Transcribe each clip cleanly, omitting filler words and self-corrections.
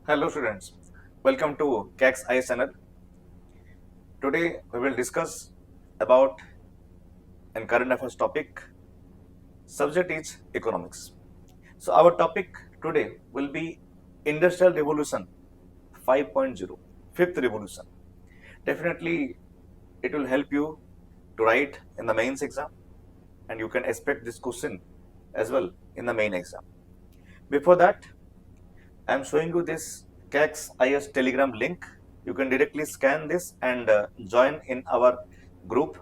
Hello students, welcome to CAX IS channel. Today we will discuss about an current affairs topic. Subject is economics. So our topic today will be Industrial Revolution 5.0, fifth revolution. Definitely it will help you to write in the mains exam and you can expect this question as well in the main exam. Before that, I am showing you this CAX IS Telegram link. You can directly scan this and join in our group.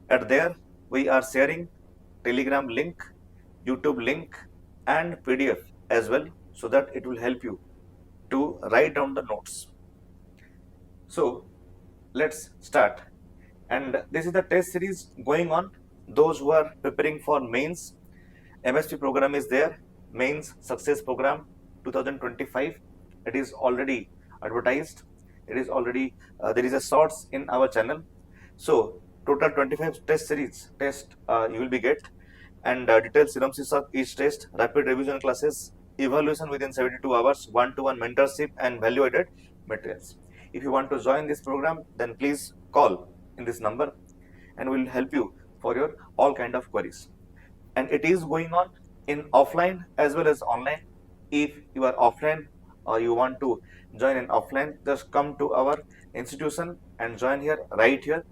At there, we are sharing Telegram link, YouTube link, and PDF as well, so that it will help you to write down the notes. So let's start. And this is the test series going on. Those who are preparing for mains, MSP program is there. Mains Success Program 2025. It is already advertised. It is already there is a shorts in our channel. So total 25 test series test you will be get, and detailed synopsis of each test, rapid revision classes, evaluation within 72 hours, one-to-one mentorship, and value-added materials. If you want to join this program, then please call in this number, and we'll help you for your all kind of queries. And it is going on in offline as well as online. If you are offline or you want to join in offline, just come to our institution and join here, right here.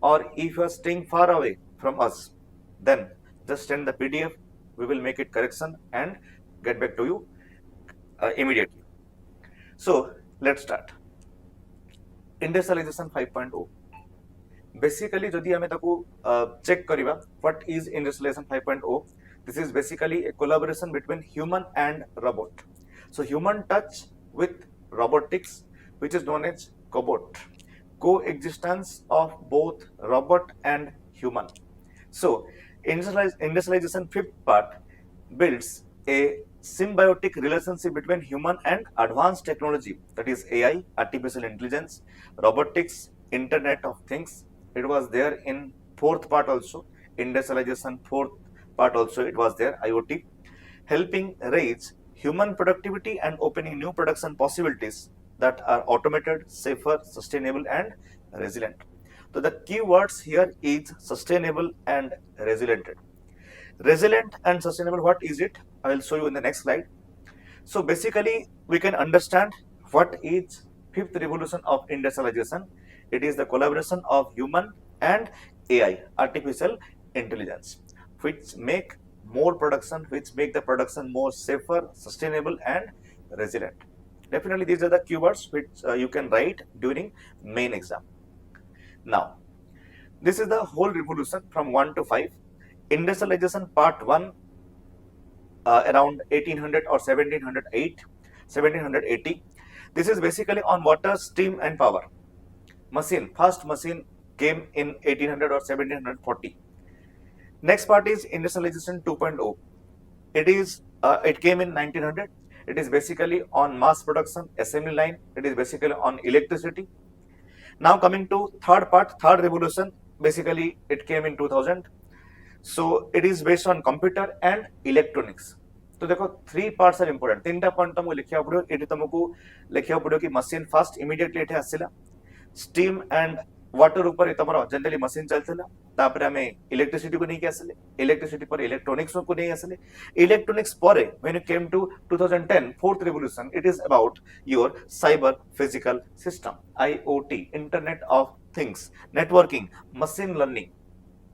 Or if you are staying far away from us, then just send the PDF. We will make it correction and get back to you immediately. So let's start. Industrialization 5.0. Basically, যদি আমি তাকু check করিবা, what is industrialization 5.0? This is basically a collaboration between human and robot. So human touch with robotics, which is known as cobot. Coexistence of both robot and human. So industrialization fifth part builds a symbiotic relationship between human and advanced technology, that is AI, artificial intelligence, robotics, internet of things. It was there in fourth part also, industrialization fourth part also it was there, IoT, helping raise human productivity and opening new production possibilities that are automated, safer, sustainable, and resilient. So the key words here is sustainable and resilient. Resilient and sustainable, what is it? I will show you in the next slide. So basically, we can understand what is fifth revolution of industrialization. It is the collaboration of human and AI, artificial intelligence, which make more production, which make the production more safer, sustainable, and resilient. Definitely, these are the keywords which you can write during main exam. Now, this is the whole revolution from 1 to 5. Industrialization part 1 around 1800 or 1780. This is basically on water, steam, and power. Machine, first machine came in 1800 or 1740. Next part is industrialization 2.0. It came in 1900. It is basically on mass production, assembly line. It is basically on electricity. Now coming to third part, third revolution. Basically, it came in 2000. So it is based on computer and electronics. तो देखो three parts are important, तीनटा point तुमको लिखिया पड़ो, एटी तुमको लिखिया पड़ो कि मशीन फास्ट इमीडिएटली एठे आसिला, स्टीम एंड वाटर ऊपर तमरो जनरली मशीन चलथिला, तापरे हमें इलेक्ट्रिसिटी को नहीं के आसिले, इलेक्ट्रिसिटी पर इलेक्ट्रॉनिक्स को नहीं आसिले, इलेक्ट्रॉनिक्स परे when you came to 2010 fourth revolution, it is about your cyber physical system, IoT, internet of things, networking, machine learning.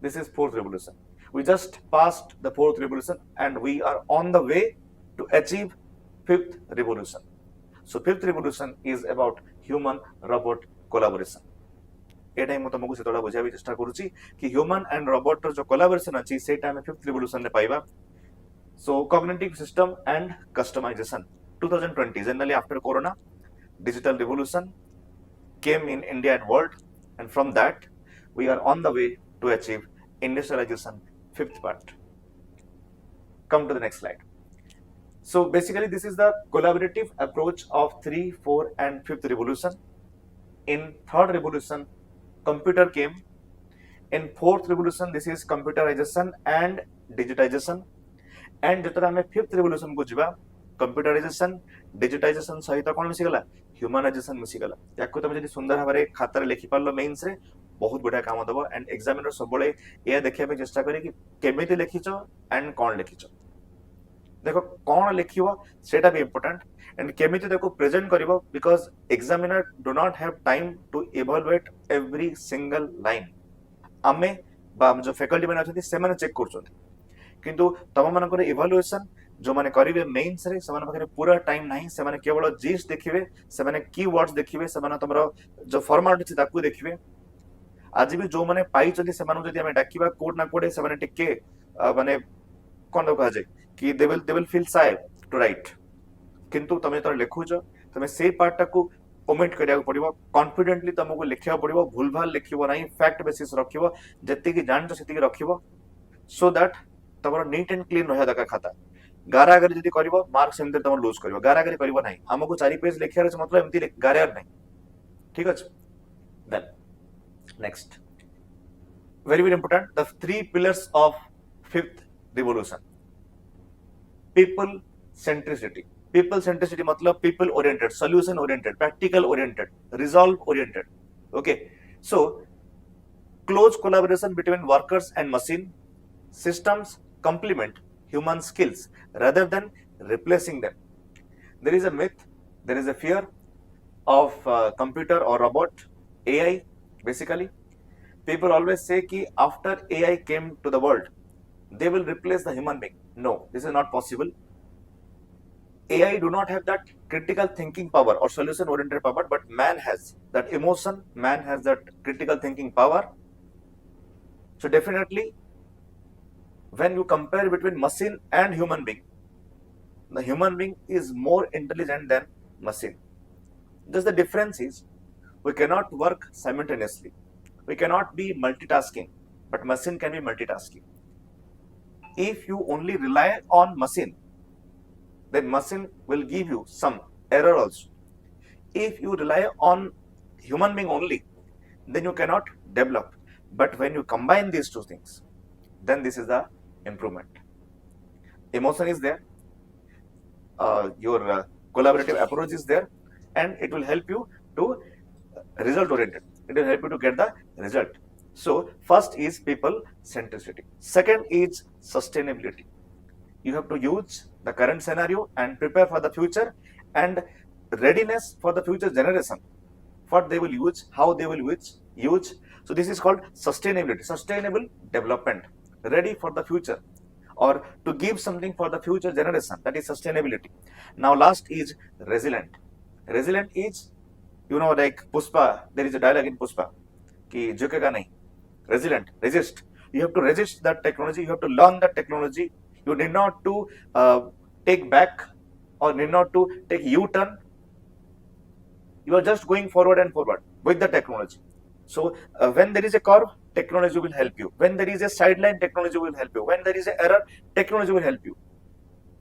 This is fourth revolution. We just passed the fourth revolution and we are on the way to achieve fifth revolution. So fifth revolution is about human robot collaboration. एटा ही तुमको से थोड़ा बुझाबी चेष्टा करूची कि human and robot जो collaboration अछि सेटा हमें फिफ्थ रिवोल्यूशन रे पाइबा. So cognitive system and customisation 2020, generally after corona, digital revolution came in India and world, and from that we are on the way to achieve industrialization fifth part. Come to the next slide. So basically this is the collaborative approach of 3, 4 and 5th revolution. In third revolution computer came. In fourth revolution this is computerization and digitization. And जेतरा हमें fifth revolution को जिबा, computerisation digitisation सहित कौन मिसीगला humanisation मिसीगला या तुम जब सुंदर भाव में खातार लिखिपार मेन्स रे बहुत बढ़िया काम दब एंड एग्जामिनर सब यह देखा चेष्टा करे कि केमिति लिखिच एंड कौन लिखिच देख कौन लिख सेटा भी इम्पोर्टेंट एंड केमिति देखो प्रेजेंट करिवो because examiner do not have time to evaluate every single line आमे बा जो फैकल्टी मैंने अच्छे से मैंने चेक कर किंतु तम मान इवैल्यूएशन जो मैंने करेंगे मेन्स रे से पाखे पूरा टाइम नहीं से केवल जिस्ट देखिए से कीवर्ड्स देखिए से तुम जो फॉर्मेट अच्छी ताकू देखिए आज भी जो मैंने पाई से डाकिबा कोड ना कोड से टिके माने कौन कह जाए कि they will feel shy to write किंतु तुम तो लिखुच तुम से पार्टा को ओमिट करिया पड़िबो कॉन्फिडेंटली तुमको लिखिया पड़िबो भूल भाल लिखिबो नहीं फैक्ट बेसिस रखिबो जति की जानछ सेति की रखिबो सो दैट तमरो नीट एंड क्लीन रहया दका खाता गारागारी जदि करिवो मार्क्स एमते तुम लूज करिवो गारागारी करिवो नहीं हमको 4 पेज लिखिया रे मतलब एमती गारागार नहीं ठीक अछि then next very very important the 3 pillars of fifth revolution people centricity मतलब people oriented solution oriented practical oriented resolve oriented okay so close collaboration between workers and machine systems complement human skills rather than replacing them there is a myth there is a fear of computer or robot AI basically people always say ki after AI came to the world they will replace the human being no this is not possible AI do not have that critical thinking power or solution oriented power but man has that emotion man has that critical thinking power so definitely when you compare between machine and human being the human being is more intelligent than machine just the difference is we cannot work simultaneously we cannot be multitasking but machine can be multitasking if you only rely on machine then machine will give you some error also if you rely on human being only then you cannot develop but when you combine these two things then this is the improvement emotion is there your collaborative approach is there and it will help you to result oriented it will help you to get the result so first is people centricity second is sustainability you have to use the current scenario and prepare for the future and readiness for the future generation what they will use how they will use so this is called sustainability sustainable development ready for the future or to give something for the future generation that is sustainability now last is resilient is you know like Pushpa there is a dialogue in Pushpa ki jhukega nahi resilient resist you have to resist that technology you have to learn that technology you need not to take back or need not to take U-turn you are just going forward and forward with the technology so when there is a curve technology will help you when there is a sideline technology will help you when there is an error technology will help you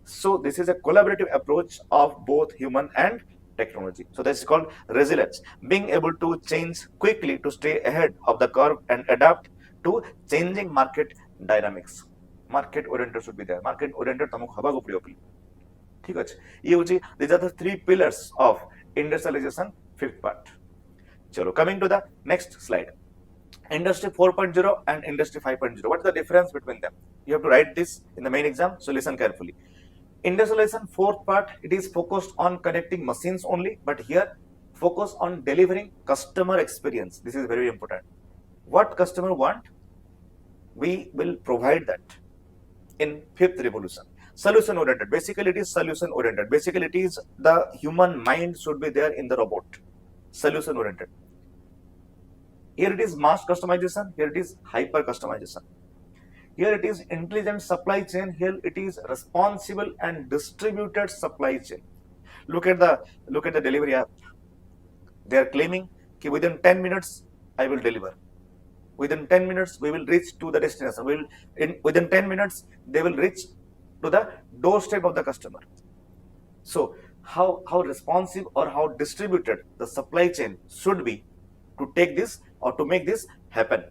so this is a collaborative approach of both human and technology so that's called resilience being able to change quickly to stay ahead of the curve and adapt to changing market dynamics market oriented should be there market oriented तमको हवा को प्रयोग ठीक है ये होची these are the 3 pillars of industrialization fifth part चलो coming to the next slide industry 4.0 and industry 5.0 what is the difference between them you have to write this in the main exam so listen carefully industrialization fourth part it is focused on connecting machines only but here focus on delivering customer experience this is very important what customer want we will provide that in fifth revolution solution oriented basically it is solution oriented basically it is the human mind should be there in the robot solution oriented here it is mass customization here it is hyper customization here it is intelligent supply chain here it is responsible and distributed supply chain look at the delivery app they are claiming ki within 10 minutes I will deliver within 10 minutes we will reach to the destination within 10 minutes they will reach to the doorstep of the customer so how responsive or how distributed the supply chain should be to take this or to make this happen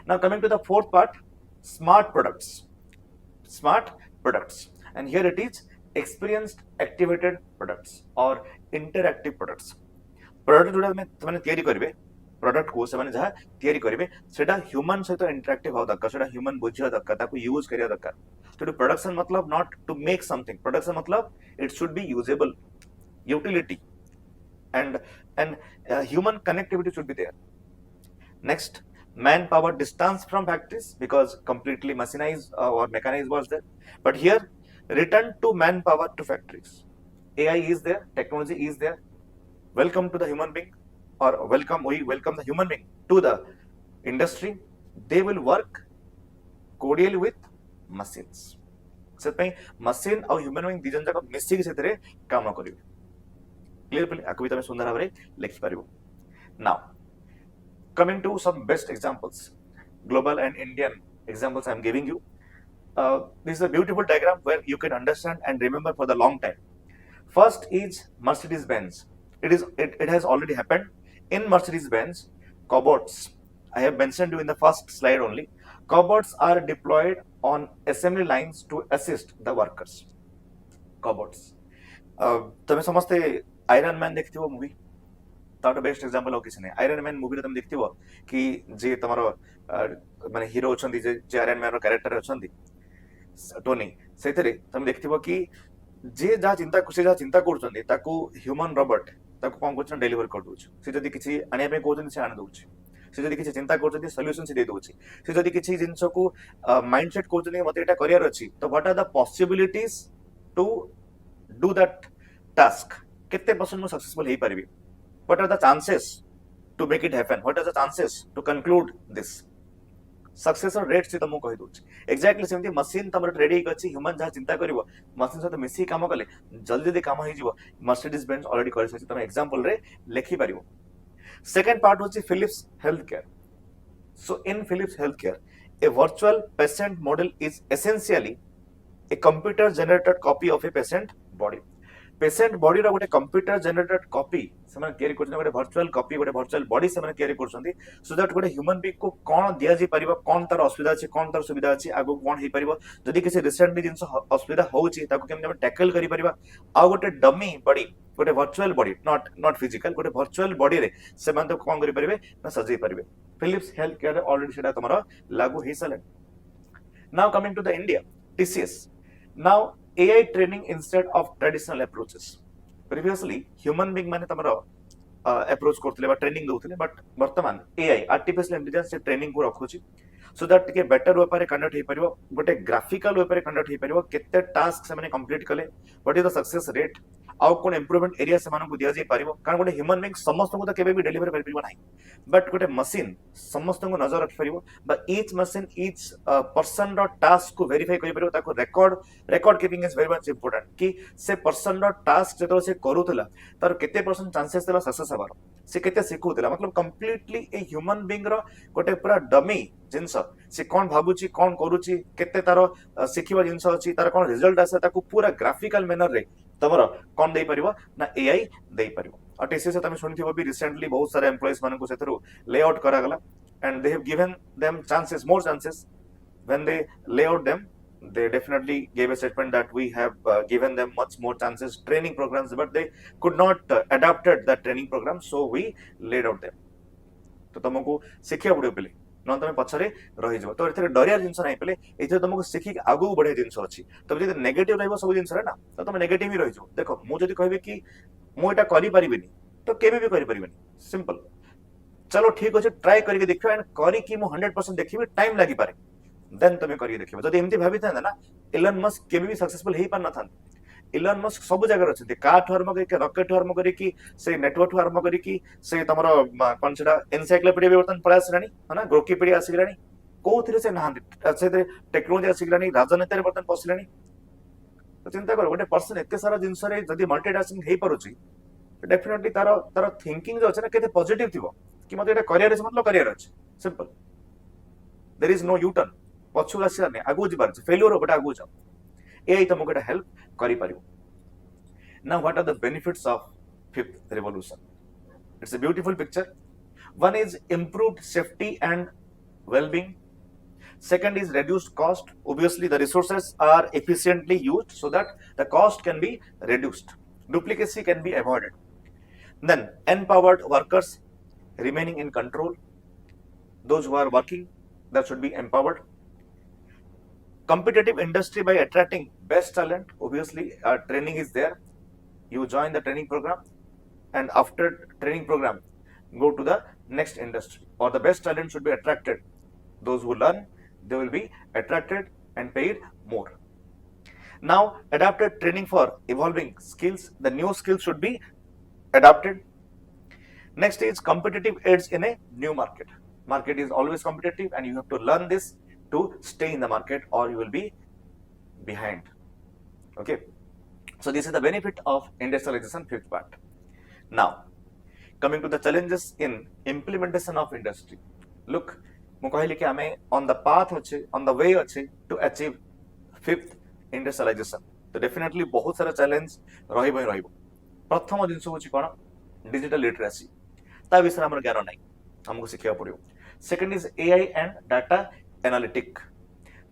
now coming to the fourth part smart products and here it is experienced activated products or interactive products. Product जोड़ा तमें तैयारी करिवे product को से जहाँ तैयारी करिवे सेटा ह्यूमन सहित इंटरेक्टिव हो दरकार सेटा ह्यूमन बुझिया दरकार ताको यूज करिया दरकार तो प्रोडक्शन मतलब not to make something production मतलब it should be usable utility and human connectivity should be there. Next, manpower distance from factories because completely machinized or mechanized was there, but here return to manpower to factories. AI is there, technology is there. Welcome to the human being, or we welcome the human being to the industry. They will work cordially with machines. ସେଥିପାଇଁ machine ଆଉ human being ଦି ଜଣ ଯାକ ମିଶିକି ସେଥିରେ କାମ କରିବେ clearly ଆକୁ ବି ତମେ ସୁନ୍ଦର ଭାବରେ ଲେଖି ପାରିବ. Now coming to some best examples, global and Indian examples I am giving you. This is a beautiful diagram where you can understand and remember for the long time. First is Mercedes-Benz. It has already happened. In Mercedes-Benz, cobots, I have mentioned you in the first slide only, cobots are deployed on assembly lines to assist the workers. Cobots. तमें समझते iron man देखते हो movie तार best example हो किसी ने iron man movie रे तुम देखथिबो कि जे तमरो माने हीरो अछंती जे आयरन मैन रो कैरेक्टर अछंती टोनी सेतरे तुम देखथिबो कि जे जा चिंता करछंती ताकू ह्यूमन रोबोट ताकू कोन करछन डिलीवर कर दोछ से जदी किछि आनिया पे कहउछन से आन दोछ से जदी किछि चिंता करछंती सॉल्यूशन से दे दोछ से जदी किछि जिंस को माइंडसेट कहउछन मते एटा करियर अछि तो what are the possibilities to do that task केते परसेंट मो सक्सेसफुल हे परिबी what are the chances to make it happen what are the chances to conclude this success rate से तुमको कहि दोछ एक्जेक्टली सेमती मशीन तमर रेडी अछि ह्यूमन जहा चिंता करिवो मशीन सहित मिसी काम कले जल्दी जल्दी काम होई जिवो मर्सिडीज बेंज ऑलरेडी करि सछि तमे एग्जांपल रे लेखि परिवो. सेकंड पार्ट होछि Philips health care. So in Philips health care a virtual patient model is essentially a computer generated copy of a patient body. Patient body रो गोटे कंप्यूटर जनरेटेड कॉपी से माने क्रिएट करछन गोटे वर्चुअल कॉपी गोटे virtual body से माने create करछन सो दैट गोटे ह्यूमन बीइंग को कोन दिया जे परिबो कोन तार असुविधा अछि कोन तार सुविधा अछि आगो कोन हे परिबो जदि किसी रिसेंटली जिंस असुविधा होउछि ताको केम हम टैकल करि परिबा आ गोटे डमी बॉडी गोटे वर्चुअल बॉडी नॉट फिजिकल गोटे वर्चुअल बॉडी रे से माने तो कोन करि परिबे ना सजै परिबे. फिलिप्स हेल्थ केयर ऑलरेडी सेटा तमरो लागू हे सले. Now coming to the India TCS. Now AI training instead of traditional approaches. Previously human being माने तमरो अप्रोच करथिले बा ट्रेनिंग दोथिले बट वर्तमान AI आर्टिफिशियल इंटेलिजेंस से ट्रेनिंग को रखुची सो दैट के बेटर वे पर कंडक्ट हे परिबो गोटे ग्राफिकल वे पर कंडक्ट हे परिबो केते टास्क से माने कंप्लीट कले what is the success rate आउ कोन इंप्रूवमेंट एरिया से मानकु दिया जे परिबो कारण गोटे ह्यूमन बीइंग समस्त को तो केबे भी डिलीवर कर परिबो नाही बट गोटे मशीन समस्त को नजर रख परिबो बा ईच मशीन ईच पर्सन रो टास्क को वेरीफाई करि परिबो ताको record keeping is very much important कि से पर्सन रो टास्क जेतो से करूतला तार केते परसेंट चांसेस देला सक्सेस हबार से केते सिखुतला मतलब कंप्लीटली ए ह्यूमन बीइंग रो गोटे पूरा डमी जिंस से कोन भाबुची कोन करूची केते तार सिखिबा जिंस अछि तार कोन रिजल्ट आसे ताको पूरा ग्राफिकल मैनर रे तमरो कोन देई परिबो ना एआई देई परिबो. और टीसीएस से तमे सुनिथिबो भी रिसेंटली बहुत सारे एम्प्लॉइज मानन को सेथरु लेआउट करा गला and they have given them chances more chances when they layout them they definitely gave a statement that we have given them much more chances training programs but they could not adapted that training program so we laid out them. तो तुमको सिखिया पड़ो पले न तमे पछरे रहि जबो तो एथरे डरिया जिंस नाही पले एथरे तुमको सिखि आगु बढ़े जिंस अछि तब जदि नेगेटिव रहबो सब जिंस रे ना तो तुम नेगेटिव ही रहि जबो. देखो मु जदि कहबे कि मु एटा करि परिबेनी तो केबे भी करि परिबेनी सिंपल चलो ठीक अछि ट्राई करके देखियो एंड करि कि मु 100% देखिबे टाइम लागि पारे देन तुम करिए देखिबो जदि एमती भाबी था ना इलन मस्क केबे भी सक्सेसफुल हेई पार न था. इलन मस्क सब जगह अछि कार ठो आरंभ करी रॉकेट ठो आरंभ करी कि से नेटवर्क ठो आरंभ करी कि से तमरो कोन सेटा एनसाइक्लोपीडिया वर्तन पळा आसलानी हना ग्रोकीपीडिया आसिलानी कोथिरे से नहांती से टेक्नोलॉजी आसिलानी राजनीति रे वर्तन पसिलानी तो चिंता करो गोटे पर्सन एते सारा जिंस रे जदि मल्टीटास्किंग हेई पारुची डेफिनेटली तार थिंकिंग जो अछि ना केते पॉजिटिव थिबो कि मते एटा करियर से मतलब करियर अछि simple there is no U turn पछु आसिलानी आगु जिबार फेलियर होबटा आगु जाओ एआई तुमको एटा हेल्प करि परिबो. Now what are the benefits of fifth revolution? It's a beautiful picture. One is improved safety and well-being. Second is reduced cost. Obviously, the resources are efficiently used so that the cost can be reduced. Duplicacy can be avoided. Then, empowered workers remaining in control. Those who are working, that should be empowered. Competitive industry by attracting best talent. Obviously, training is there. You join the training program, and after training program, go to the next industry, or the best talent should be attracted. Those who learn, they will be attracted and paid more. Now, adapted training for evolving skills. The new skills should be adapted. Next is competitive edge in a new market. Market is always competitive, and you have to learn this to stay in the market, or you will be behind. Okay. So this is the benefit of industrialization, fifth part. Now, coming to the challenges in implementation of industry. Look, ମୁଁ କହିଲି କି ଆମେ on the path ଅଛି, on the way ଅଛି to achieve fifth industrialization. तो definitely बहुत सारा challenge ରହିବ ହିଁ ରହିବ. प्रथम जिनस होची कोन डिजिटल लिटरेसी. ता विषय हमर ज्ञान नाही, हमको शिखिया पड़ियो. Second is AI and data analytic.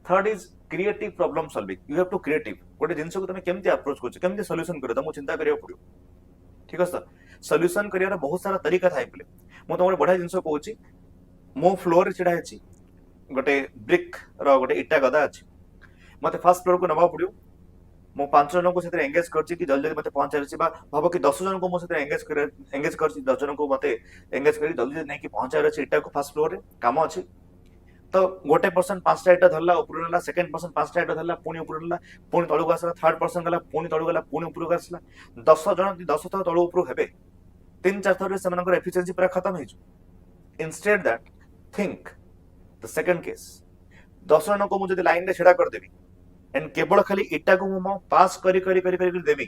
Third is creative problem solving. You have to creative. गोटे जिनस को तमे केमति अप्रोच करछ, केमति सॉल्यूशन करे तमो चिंता करियो पड़ियो. ठीक है सर. सॉल्यूशन करियार बहुत सारा तरीका थाई पले. मो तमरे बढ़िया जिनस कहूची, मो फ्लोर छिड़ा है गोटे ब्रिक रो गोटे इटा गदा अछि. मते फर्स्ट फ्लोर को नबा पड़ियो. मो 5 जन को सेते एंगेज करछि कि जल्दी मते पहुंचारछि, बा भाबो कि 10 जन को मो सेते एंगेज करछि, 10 जन को मते एंगेज करी जल्दी नै कि पहुंचारछि इटा को फर्स्ट फ्लोर रे काम अछि. तो गोटे पर्सन 5टा इटा धरला ऊपर नेला, सेकंड पर्सन 5टा इटा धरला पुनी ऊपर नेला, पुनी तळु आसला, थर्ड पर्सन गला पुनी तळु गला, पुनी ऊपर आसला. 10 जन 10 थर तळु ऊपर हेबे, 3-4 थर रे सेमानकर एफिशिएंसी पूरा खत्म हे छु. Instead that think the second case, 10 जन को मु जदि लाइन रे छेड़ा कर देबी एंड केवल खाली इटा को मु पास करी देबी,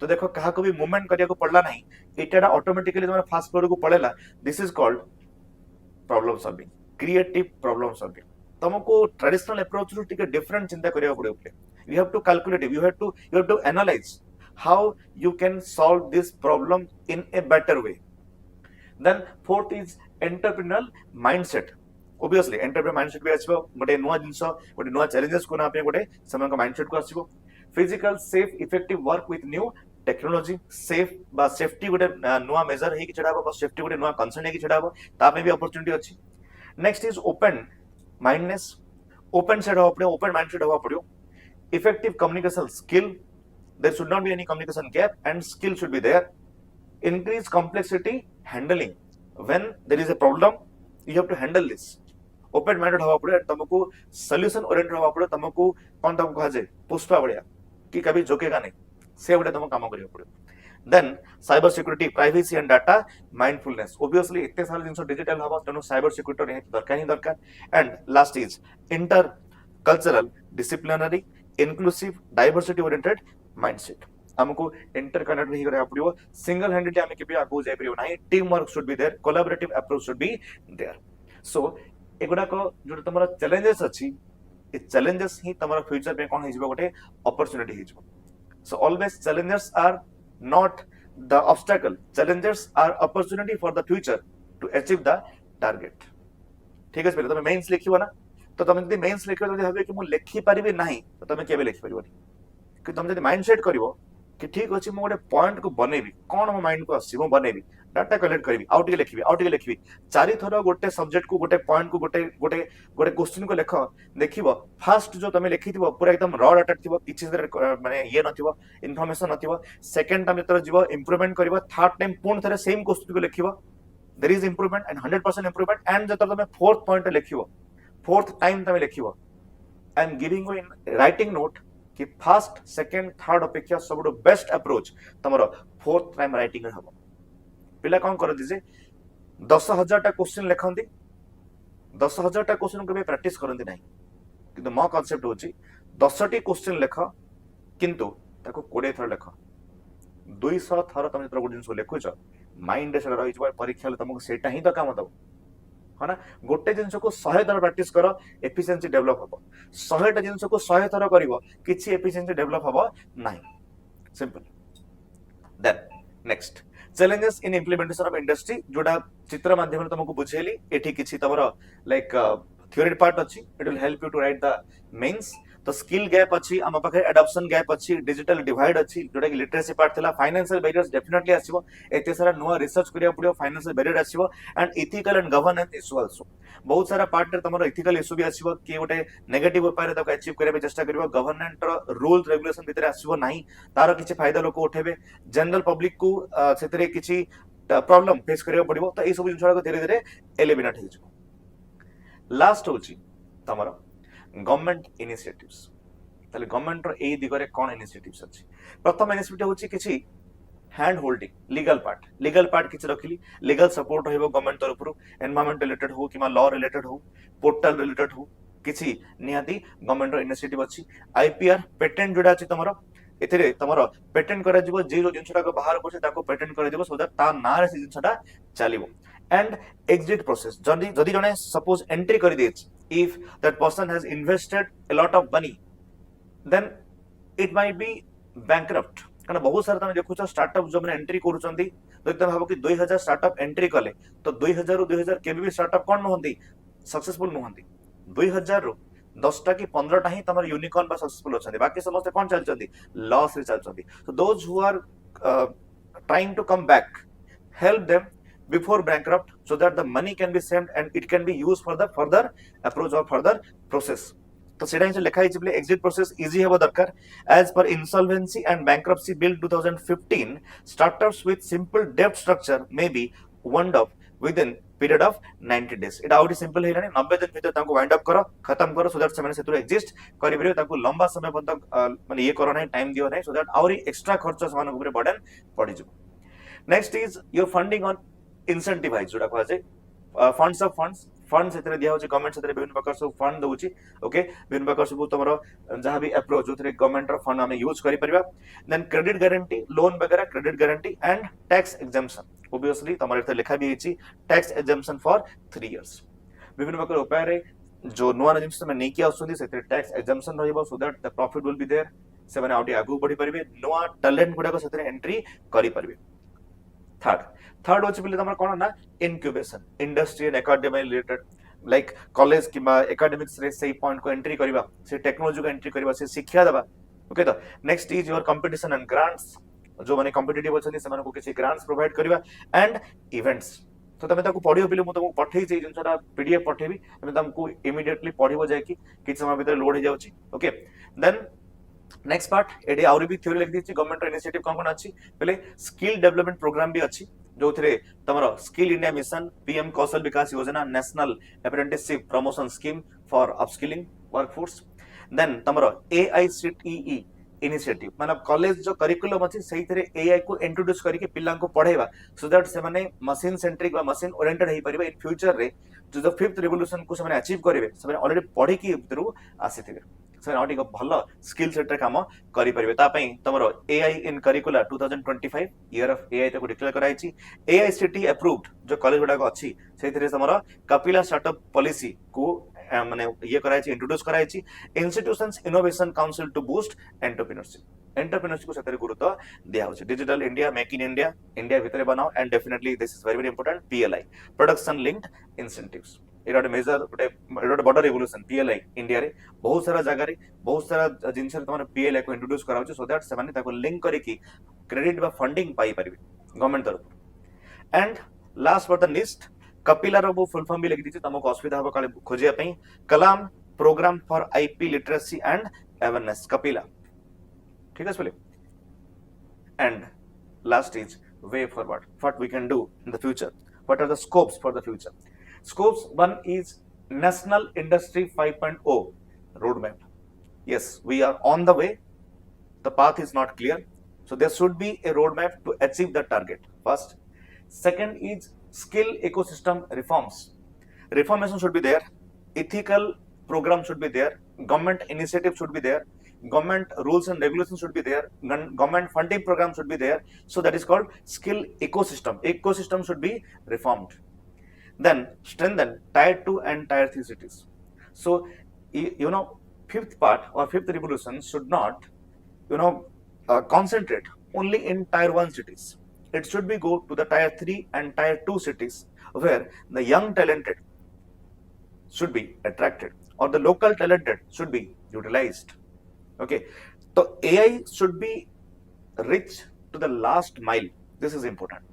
तो देखो कहा को भी मूवमेंट करिया को पड़ला नहीं, इटाडा ऑटोमेटिकली तुम्हारा फास्ट फ्लोर को पड़ेला. This is called problem solving, creative problem solving. तुमको ट्रेडिशनल अप्रोच रु टिके डिफरेंट चिंता करिया पड़ियो. You have to calculate, you have to analyse how you can solve this problem in a better way. Then fourth is entrepreneurial mindset. Obviously entrepreneur mindset भी आछबो, गोटे नुवा जिंस, गोटे नुवा चैलेंजेस को ना पे गोटे समय का माइंडसेट को आछबो. Physical safe effective work with new technology. Safe बा सेफ्टी गोटे नुवा मेजर हे कि छडाबो, बा सेफ्टी गोटे नुवा कंसर्न हे कि छडाबो, ता पे भी अपॉर्चुनिटी अछि. Next is open mindness. Open set हो पड़ो, ओपन माइंडसेट हो पड़ो. Effective communication skill. There should not be any communication gap and skill should be there. Increase complexity handling. When there is a problem, you have to handle this. Open minded हवा पड़े, तुमको solution oriented हवा पड़े. तुमको कौन तुमको कहा जाए पुष्पा बढ़िया कि कभी झुकेगा नहीं, से गोटे तुम काम करियो पड़े. Then cyber security, privacy and data mindfulness. Obviously इतने सारा जिंस डिजिटल हवा, तेणु साइबर सिक्योरिटी निहाती दरकार ही दरकार. And last is inter cultural disciplinary inclusive diversity oriented mindset. हमको इंटर कनेक्ट ही करिया पड़ियो. सिंगल हैंडेडली हम केबे आगु जाय परियो नाही. Team work should be there, collaborative approach should be there. So एगुडा को जो तुम चैलेंजेस अच्छी, ये चैलेंजेस ही तुम फ्यूचर में कौन हो गोटे अपॉर्चुनिटी हो. So always challengers are not the obstacle, challengers are opportunity for the future to achieve the target. ठीक है, तुम मेन्स लिखिबो ना, तो तुम जदि मेन्स लिखिबो जदि भाबे कि मु लिखि परिबे नाही, तो तुम केबे लिखि परिबोनी. कि तुम जदि माइंडसेट करिवो कि ठीक अछि मु गोटे पॉइंट को बनेबी, कोन मो माइंड को आसी मु बनेबी, डाटा कलेक्ट करबी, आउट के लिखिबी. 4 थरो गोटे सब्जेक्ट को, गोटे पॉइंट को, गोटे क्वेश्चन को लेख देखिबो. फर्स्ट जो तुम लिखिथिबो पूरा एकदम रॉ डाटा थिबो, किछि माने ये नथिबो, इन्फॉर्मेशन नथिबो. सेकंड टाइम जतर जीवो इंप्रूवमेंट करबो, थर्ड टाइम पूर्ण थरे सेम क्वेश्चन को लिखिबो, there is improvement and 100% improvement. And जतर तुम फोर्थ पॉइंट लिखिबो, फोर्थ टाइम तुम लिखिबो, I am giving you in writing note कि फर्स्ट सेकंड थर्ड अपेक्षा सबुठु बेस्ट अप्रोच तमरो फोर्थ टाइम राइटिंग हबो. पिला कौन करती जे 10,000 क्वेश्चन लिखती, 10,000 क्वेश्चन के प्रैक्टिस करती ना. किंतु मो कॉन्सेप्ट होची 10टी क्वेश्चन लिख, किंतु ताको 20 थर लिख. 200 थर तुम जो गोटे जिन लिखुच माइंड से रही परीक्षा तुमको सेटा ही तो काम दब है ना. गोटे जिन को 100 थर प्रैक्टिस कर, एफिशिएंसी डेवलप हम. 100टा जिन को 100 थर कर, किसी एफिशिएंसी डेवलप हम ना. Simple. Then next challenges in implementation of industry, जोटा चित्र माध्यम तुमको बुझेली. एठी किछि तमरो लाइक theory part अच्छी, it will help you to write the mains. तो स्किल गैप अच्छी आम पाखे एडॉप्शन गैप अच्छी डिजिटल डिवाइड अच्छी जोटा कि लिटरेसी पार्ट थिला फाइनेंशियल बैरियर्स डेफिनेटली आसीबो एते सारा नुआ रिसर्च करिया पड़ियो फाइनेंशियल बैरियर आसीबो and ethical and governance issue also बहुत सारा पार्ट रे तमरो इथिकल इशू भी आसीबो कि गोटे नेगेटिव उपाय रे ताको अचीव करबे चेष्टा करियो गवर्नमेंट रो रूल रेगुलेशन भितर आसीबो नाही तारो किछि फायदा लोक उठेबे जनरल पब्लिक को सेतरे किछि प्रॉब्लम फेस करियो पड़िबो तो ए सब जिंसरा को धीरे धीरे एलिमिनेट हो जिवो लास्ट होची तमरो गवर्नमेंट इनिशिएटिव्स ताले गवर्नमेंट रो ए दिगरे कोन इनिशिएटिव्स अछि प्रथम इनिशिएटिव होची किछि हैंड होल्डिंग लीगल पार्ट किछि रखिली लीगल सपोर्ट होइबो गवर्नमेंट तरफरु एनवायरमेंट रिलेटेड हो किमा लॉ रिलेटेड हो पोर्टल रिलेटेड हो किछि निहाती गवर्नमेंट रो इनिशिएटिव अछि आईपीआर पेटेंट जोडा अछि तमरो एथिरे तमरो पेटेंट करा जिवो जे जो जिंसटा को बाहर करछे ताको पेटेंट करा दिबो सो दैट ता ना रे जिंसटा चलिबो एंड एग्जिट प्रोसेस जदी जने सपोज एंट्री करि देछ if that person has invested a lot of money then it might be bankrupt कारण बहुत सारा तमे देखुछ स्टार्टअप जो माने एंट्री करूचंदी तो तमे भाबो कि 2000 स्टार्टअप एंट्री कले तो 2000 रु 2000 केबे भी स्टार्टअप कोन नहंदी सक्सेसफुल नहंदी 2000 रु 10टा की 15टा ही तमर यूनिकॉर्न बा सक्सेसफुल होचंदी बाकी समस्त कोन चलचंदी लॉस रे चलचंदी so those who are trying to come back help them before bankrupt so that the money can be saved and it can be used for the further approach or further process तो सेटा हिंसे लिखा हिचे exit process easy हेबो दरकार as per insolvency and bankruptcy bill 2015 startups with simple डेब्ट structure may be wind up within period of 90 days एटा out simple हेलानी 90 दिन भीतर ताको वाइंड अप करो खत्म करो सो दैट से माने सेतु एग्जिस्ट करि परियो ताको लंबा समय पर्यंत माने ये करो नै टाइम दियो नै सो दैट आउरी एक्स्ट्रा खर्च समान ऊपर बर्डन पड़ी जिवो next is your funding on incentivise जोटा कहा जाय फंड्स ऑफ फंड्स एतरे दिया होची गवर्नमेंट सेतरे विभिन्न प्रकार सब फंड दोची ओके विभिन्न प्रकार सब तमरो जहां भी अप्रोच जोथरे गवर्नमेंट रो फंड हमें यूज करि परिबा देन क्रेडिट गारंटी लोन वगैरह credit guarantee and tax exemption obviously तमरे एते लिखा भी हिची टैक्स एग्जेम्पशन फॉर 3 इयर्स विभिन्न प्रकार उपाय रे जो नुआ जिनिस में नेकी आसुंदी सेतरे टैक्स एग्जेम्पशन रहइबो so that the profit will be there से माने आउटी आगु बढ़ी परिबे नुआ टैलेंट गुडा को सेतरे एंट्री करि परिबे थर्ड होची बिले तमर कोन ना incubation industry and academy related like college किबा एकेडमिक्स रे सही पॉइंट को एंट्री करबा से टेक्नोलॉजी को एंट्री करबा से शिक्षा देबा ओके तो next is your competition and grants जो माने कॉम्पिटिटिव अछन से माने को किसी ग्रांट्स प्रोवाइड करबा एंड इवेंट्स तो तमे ताको पढियो बिले मु तुमको पठेई छै जिनसटा पीडीएफ पठेबी तमे तुमको इमीडिएटली पढिबो जाय कि किछ समय भीतर लोड हो जाउची ओके देन नेक्स्ट पार्ट एडी आउरी भी थ्योरी लिख दिछि गवर्नमेंट इनिशिएटिव कोन अछि पहले स्किल डेवलपमेंट प्रोग्राम भी अछि जो थे तमरो skill India mission PM Kaushal Vikas Yojana national apprenticeship promotion scheme for upskilling workforce then तमरो एआईसीटीई इनिशिएटिव मतलब कॉलेज जो करिकुलम अछि सही थरे एआई को इंट्रोड्यूस करके पिल्ला को पढाइबा सो दैट से माने मशीन सेंट्रिक बा मशीन ओरिएंटेड हे परिबा इन फ्यूचर रे जो फिफ्थ रिवोल्यूशन को से माने अचीव करिवे से माने ऑलरेडी पढी की भितरु आसीथिबे से नाउटी को भलो स्किल सेट रे काम करि परिबे ता पई तमरो AI in curricula 2025 year of AI तको डिक्लेयर कराई छी एआईसीटी अप्रूव्ड जो कॉलेज गुडा को अछि सेथिरे तमरो कपिला स्टार्टअप पॉलिसी को माने ये कराई छी इंट्रोड्यूस कराई छी institutions innovation council to boost entrepreneurship को सेतरे गुरुत्व दिया होछि digital India make in India India भितरे बनाओ and definitely this is very important PLI production linked incentives एटा मेजर गोटे बड़ रेवोल्यूशन पीएलआई इंडिया रे बहुत सारा जगह रे बहुत सारा जिनस तमने पीएलआई को इंट्रोड्यूस कराउ सो दैट से माने ताको लिंक करी की क्रेडिट बा फंडिंग पाई परिबे गवर्नमेंट तरफ and last but the list कपिला रो फुल फॉर्म भी लिखि दिछि तमको असुविधा हो काले खोजिया पई Kalam program for IP literacy and awareness कपिला ठीक है बोले and last is way forward what we can do in the future what are the scopes for the future Scopes 1 is National Industry 5.0 roadmap. Yes, we are on the way. The path is not clear. So there should be a roadmap to achieve that target. First. Second is skill ecosystem reforms. Reformation should be there. Ethical program should be there. Government initiative should be there. Government rules and regulations should be there. Government funding program should be there. So that is called skill ecosystem. Ecosystem should be reformed. Then strengthen tier 2 and tier 3 cities. So you know fifth part or fifth revolution should not concentrate only in tier 1 cities. It should be go to the tier 3 and tier 2 cities where the young talented should be attracted or the local talented should be utilized. Okay, so AI should be reach to the last mile. This is important.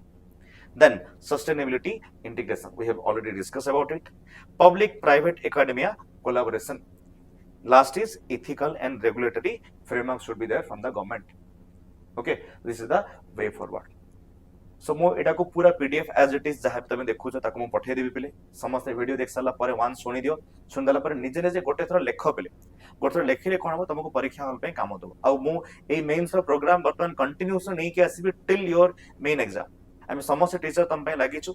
Then sustainability integration, we have already discussed about it. Public private academia collaboration. Last is ethical and regulatory framework should be there from the government. Okay, this is the way forward. सो मो एटा को पूरा PDF as it is जहाँ तुम देखुच ताको मु पठे देबी पे समस्त video देख सारा पर वन सुनी दियो सुन देला पर निजे निजे गोटे थर लेख पे गोटे थर लेखिले कोन हो तुमको परीक्षा हॉल पे काम दो आ मु ए मेंस रो प्रोग्राम बर्तमान कंटिन्यूस नहीं कि आसीबी टिल योर मेन एग्जाम आम समस्त टीचर तुम पे लागिछु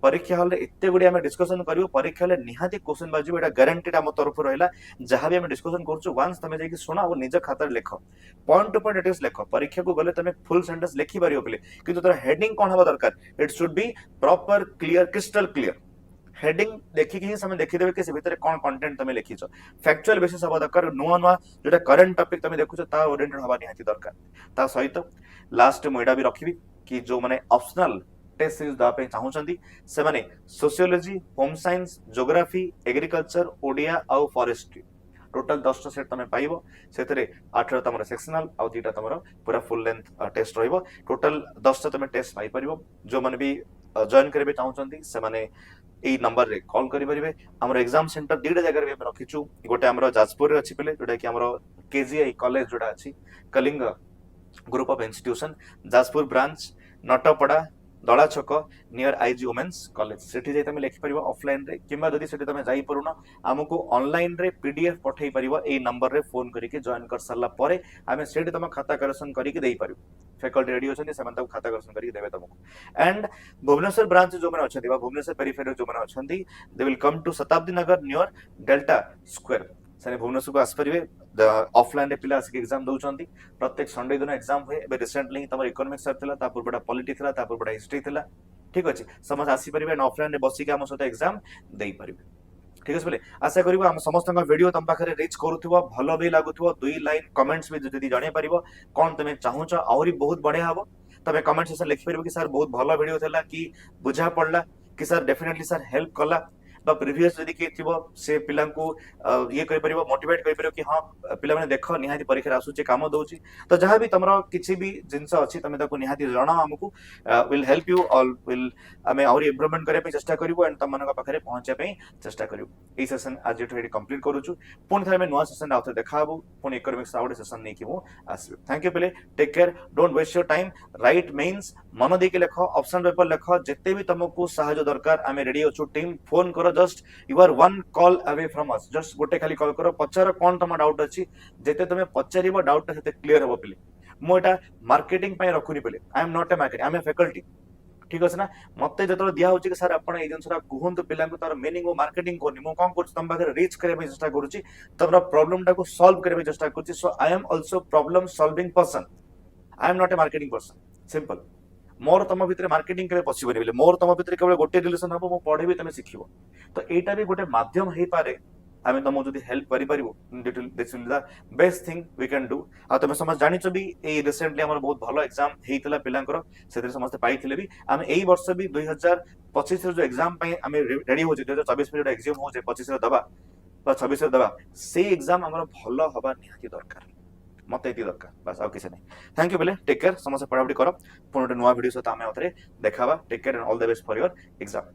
परीक्षा हॉल एते गुडी आमे डिस्कशन करियो परीक्षा हॉल निहाती क्वेश्चन बाजिबो एटा गारंटीड हम तरफ रहला जहां भी आमे डिस्कशन करछु वंस तुम जाई कि सुना और निज खातर लेख पॉइंट टू पॉइंट डिटेल्स लेख परीक्षा को गले तुम फुल सेंटेंस लेखि पारियो पले किंतु तोर हेडिंग कोन हबा दरकार it should B proper clear crystal clear heading देखि कि समय देखि देबे कि से भीतर कोन कंटेंट तुम लिखिछ फैक्चुअल बेसिस हबा दरकार नुवा नुवा जेटा करंट टॉपिक तुम देखुछ ता ओरिएंटेड हबा निहाती दरकार ता सहित लास्ट मोइडा भी रखिबी कि जो माने ऑप्शनल टेस्ट सीरीज दवा चाहूँगी से माने sociology home science geography agriculture Odia आउ फॉरेस्ट्री टोटल 10 सेट तुम पाइब से 8 तुम सेक्शनल आउ 2 तुम पूरा फुल लेंथ टेस्ट रहिबो टोटल 10 तुम टेस्ट पाई परिबो जो माने भी जॉइन करबे चाहूँगी से माने ए नंबर रे कॉल करि परिबे हमर एग्जाम सेंटर दीटा जगह रे रखिछु गोटे हमर जाजपुर रे अछि पले जोटा कि हमर केजीआई कॉलेज जोटा अछि Kalinga group of institution Jajpur branch Natpada दला छक नियर आईजी वुमेन्स कॉलेज सेठी जाई तमे लिखि परिबो ऑफलाइन रे किबा जदी सेठी तमे जाई परुना हमको ऑनलाइन रे पीडीएफ पठेई परिबो ए नंबर रे फोन करिके जॉइन कर सरला परे आमे सेठी तमे खाता करेक्शन करिके देई परिबो फैकल्टी रेडी होछन सेमान तक खाता करेक्शन करिके देबे तमको एंड भुवनेश्वर ब्रांच जो माने अछंती बा भुवनेश्वर पेरिफेरी जो माने अछंती दे विल कम टू शताब्दी नगर नियर डेल्टा स्क्वायर से भुवनेश्वर को आसपारे ऑफलाइन पिला आसिक एग्जाम दौरान प्रत्येक संडे दिन एग्जाम हुए रिसेंटली तुम इकोनॉमिक्स था पूर्वटा पॉलिटिक्स था पूर्वटा हिस्ट्री था ठीक अच्छे समस्त आसीपर ऑफलाइन बसिक आम सहित एग्जाम दे पारे ठीक है बोले आशा करूँ आम समस्त वीडियो तुम पाखे रिच करूँ भल भी लगुव 2 लाइन कमेंट्स भी जब जानी पार कौन तुम चाहूच आहरी बहुत बढ़िया हम तुम कमेंट सेक्शन लिखिपार कि सर बहुत भल वीडियो था कि बुझा पड़ा कि सर डेफिनेटली सर हेल्प कला प्रीवियस जदि किए थी से पिला ये मोटिवेट कर कि हाँ पिला देख निहाती परीक्षा आसूचे काम दौची तो जहाँ भी तुम किसी भी जिनस अच्छी तुम निहाती जन आमको will help you all will आम आहरी इम्प्रूवमेंट करने चेष्टा करूँ एंड तुम पाखे पहुंचाई चेष्टा करूँ ये सेसन आज ये कंप्लीट करुचु पुणी थे नुआ सेसन आउ देखा पुणी इकोनॉमिक्स आउ सेसन नहीं कि आसबि thank you please take care don't waste your time right मेन्स मन देके लेख ऑप्शन पेपर लेख जिते भी तुमको साहाय्य दरकार आम रेडी अच्छु टीम फोन कर just you are one call away from us just गोटे खाली कॉल करो पचार कौन तुम डाउट अच्छी जिते तुम पचार डाउट से क्लीयर हम पे मुझे मार्केटिंग रखुनी पे I am not a market I am a faculty ठीक अच्छे ना मत जो दिया कि सर आप जिनसा कहतु पिला तार मीनिंग मार्केटिंग करनी मुझे कौन कर तुम पाखे रिच करने चेष्टा करुँच तुम प्रॉब्लम टाक सॉल्व करने चेष्टा करुँच so I am also problem solving person I am not a marketing person simple more तुम भितर मार्केटिंग केबे पसिबनी बोले मोर तुम भितर केवल गोटे रिलेशन हम मु पढ़ेबी तुम शिखिबो तो एटा भी गोटे माध्यम हे पारे आमे तुम जदी हेल्प करि परिबो this will the best thing we can do आ तुम समझ जानिचो भी ए रिसेंटली हमर बहुत भलो एग्जाम हेइतला पिलांकर सेते समस्त पाइथिले भी आमे एई वर्ष भी 2025 रो जो एग्जाम पई आमे रेडी हो जे 2024 में जो एग्जाम हो जे 25 रो दबा 26 रो दबा से एग्जाम हमर भलो हबा निहाती दरकार मत ये दरकार बस आउ किसी नहीं थैंक यू बोले टेक केयर समस्त पढ़ापढ़ी कर पुनः नुआ वीडियो सहित आम देखा take care and all the best for your exam.